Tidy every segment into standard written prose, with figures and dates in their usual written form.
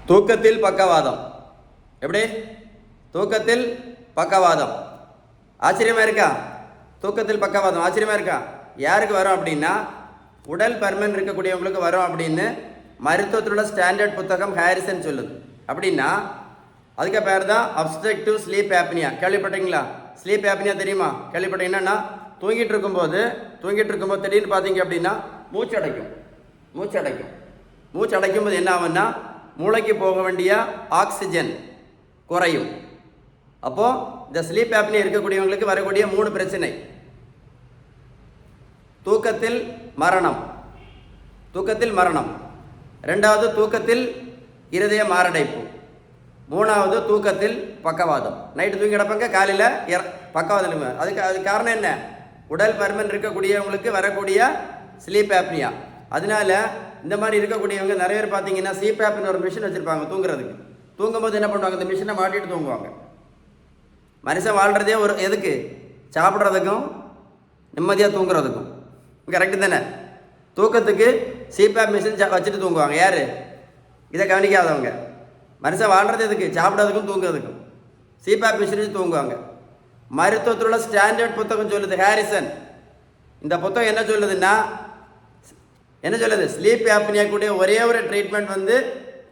தூக்கத்தில் பக்கவாதம். எப்படி? தூக்கத்தில் பக்கவாதம். ஆச்சரியமா இருக்கா? தூக்கத்தில் பக்கவாதம் ஆச்சரியமா இருக்கா? யாருக்கு வரும் அப்படின்னா, உடல் பருமன் இருக்கக்கூடியவங்களுக்கு வரும் அப்படின்னு மருத்துவத்தில் உள்ள ஸ்டாண்டர்ட் புத்தகம் ஹாரிசன் சொல்லுது. அப்படின்னா அதுக்கு பேர் தான் அப்ஸ்ட்ரக்டிவ் ஸ்லீப் ஆப்னியா. கேள்விப்பட்டீங்களா? ஸ்லீப் ஆப்னியா தெரியுமா? கேள்விப்பட்டீங்கன்னா, தூங்கிட்டு இருக்கும்போது திடீர்னு பார்த்தீங்க அப்படின்னா மூச்சு அடைக்கும் போது என்ன ஆகும்னா, மூளைக்கு போக வேண்டிய ஆக்சிஜன் குறையும். அப்போது இந்த ஸ்லீப் ஆப்னியா இருக்கக்கூடியவங்களுக்கு வரக்கூடிய 3 பிரச்சனை: தூக்கத்தில் மரணம், ரெண்டாவது தூக்கத்தில் இருதய மாரடைப்பு, மூணாவது தூக்கத்தில் பக்கவாதம். நைட்டு தூங்கி கிடப்பாங்க, காலையில் பக்கவாதம். அதுக்கு காரணம் என்ன? உடல் பருமன் இருக்கக்கூடியவங்களுக்கு வரக்கூடிய ஸ்லீப் ஆப்னியா. அதனால இந்த மாதிரி இருக்கக்கூடியவங்க நிறைய பேர் பார்த்தீங்கன்னா சிபேப்னு ஒரு மிஷின் வச்சுருப்பாங்க தூங்குறதுக்கு. தூங்கும்போது என்ன பண்ணுவாங்க? இந்த மிஷினை மாட்டிட்டு தூங்குவாங்க. மனுஷன் வாழ்கிறதே எதுக்கு? சாப்பிட்றதுக்கும் நிம்மதியாக தூங்குறதுக்கும். கரெக்டு தானே? தூக்கத்துக்கு சிபேப் மிஷின் வச்சுட்டு தூங்குவாங்க. யார்? இதை கவனிக்காதவங்க. மனுஷன் வாழ்கிறது எதுக்கு? சாப்பிட்றதுக்கும் தூங்குறதுக்கும். சிபேப் மிஷின் வச்சு தூங்குவாங்க. மருத்துவத்தில் உள்ள ஸ்டாண்டர்ட் புத்தகம் சொல்லுது, ஹாரிசன். இந்த புத்தகம் என்ன சொல்லுதுன்னா, ஸ்லீப் ஆப்னியா கூடிய ஒரே ஒரு ட்ரீட்மெண்ட்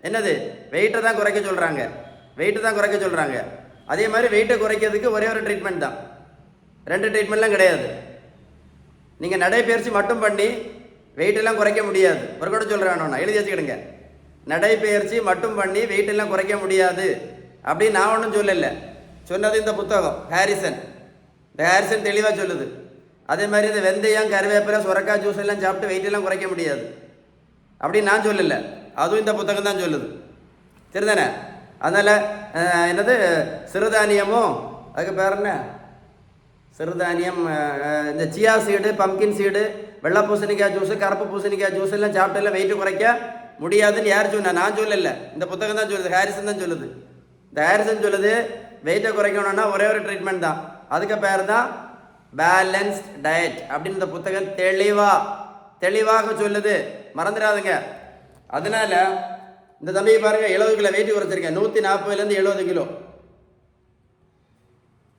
என்னது? வெயிட்டை தான் குறைக்க சொல்கிறாங்க. அதே மாதிரி வெயிட்டை குறைக்கிறதுக்கு ஒரே ஒரு ட்ரீட்மெண்ட் தான், 2 ட்ரீட்மெண்ட்லாம் கிடையாது. நீங்கள் நடைப்பயிற்சி மட்டும் பண்ணி வெயிட்டெல்லாம் குறைக்க முடியாது. ஒரு கூட சொல்கிறேன், எழுதி வச்சுக்கிடுங்க. நடைப்பயிற்சி மட்டும் பண்ணி வெயிட்டெல்லாம் குறைக்க முடியாது அப்படின்னு நான் ஒன்றும் சொல்லலை. சொன்னது இந்த புத்தகம் ஹாரிசன். இந்த ஹாரிசன் தெளிவாக சொல்லுது. அதே மாதிரி இந்த வெந்தயம், கருவேப்பிலை, சுரக்காய் ஜூஸ் எல்லாம் சாப்பிட்டு வெயிட்டெல்லாம் குறைக்க முடியாது அப்படின்னு நான் சொல்லலை. அதுவும் இந்த புத்தகம் தான் சொல்லுது. சரிதானே? அதனால் என்னது, சிறுதானியமும் அதுக்கு பேர் என்ன, சிறுதானியம், இந்த சியா சீடு, பம்கின் சீடு, வெள்ளை பூசணிக்காய் ஜூஸு, கருப்பு பூசணிக்காய் ஜூஸ் எல்லாம் சாப்பிட்டு எல்லாம் வெயிட்டு குறைக்க முடியாதுன்னு யார் சொன்னா? நான் சொல்லலை, இந்த புத்தகம் தான் சொல்லுது, ஹாரிசன் தான் சொல்லுது. இந்த ஹாரிசன் சொல்லுது வெயிட்டை குறைக்கணும்னா ஒரே ஒரு ட்ரீட்மெண்ட் தான். அதுக்கு பேர் தான் பேலன்ஸ்ட் டயட் அப்படின்னு இந்த புத்தகம் தெளிவாக சொல்லுது. மறந்துடாதுங்க. அதனால இந்த தம்பியை பாருங்க, 70 கிலோ வெயிட் குறைச்சிருக்கேன். 140லேருந்து 70 கிலோ.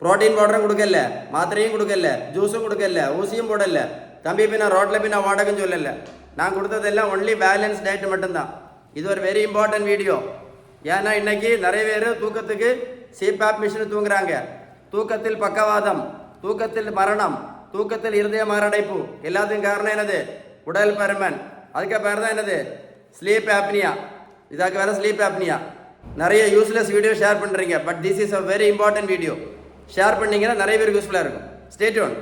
புரோட்டீன் பவுடரும் கொடுக்கல, மாத்திரையும் கொடுக்கல, ஜூஸும் கொடுக்கல, ஊசியும் போடல. தம்பி போய் நான் ரோட்டில் போய் நான் வாடகைன்னு சொல்லலை. நான் கொடுத்ததெல்லாம் ஒன்லி பேலன்ஸ் டயட் மட்டும்தான். இது ஒரு வெரி இம்பார்ட்டன்ட் வீடியோ. ஏன்னா இன்னைக்கு நிறைய பேர் தூக்கத்துக்கு சிபேப் மிஷின் தூங்குறாங்க. தூக்கத்தில் பக்கவாதம், தூக்கத்தில் மரணம், தூக்கத்தில் இருதய மாரடைப்பு, எல்லாத்துக்கும் காரணம் என்னது? உடல் பருமன். அதுக்கு பேர் தான் என்னது? Sleep apnoea. இதுக்கு வேறு ஸ்லீப் ஆப்னியா. நிறைய யூஸ்லெஸ் வீடியோ ஷேர் பண்ணுறீங்க. But this is a very important video. Share பண்ணிங்கன்னா நிறைய பேருக்கு யூஸ்ஃபுல்லாக இருக்கும். Stay tune.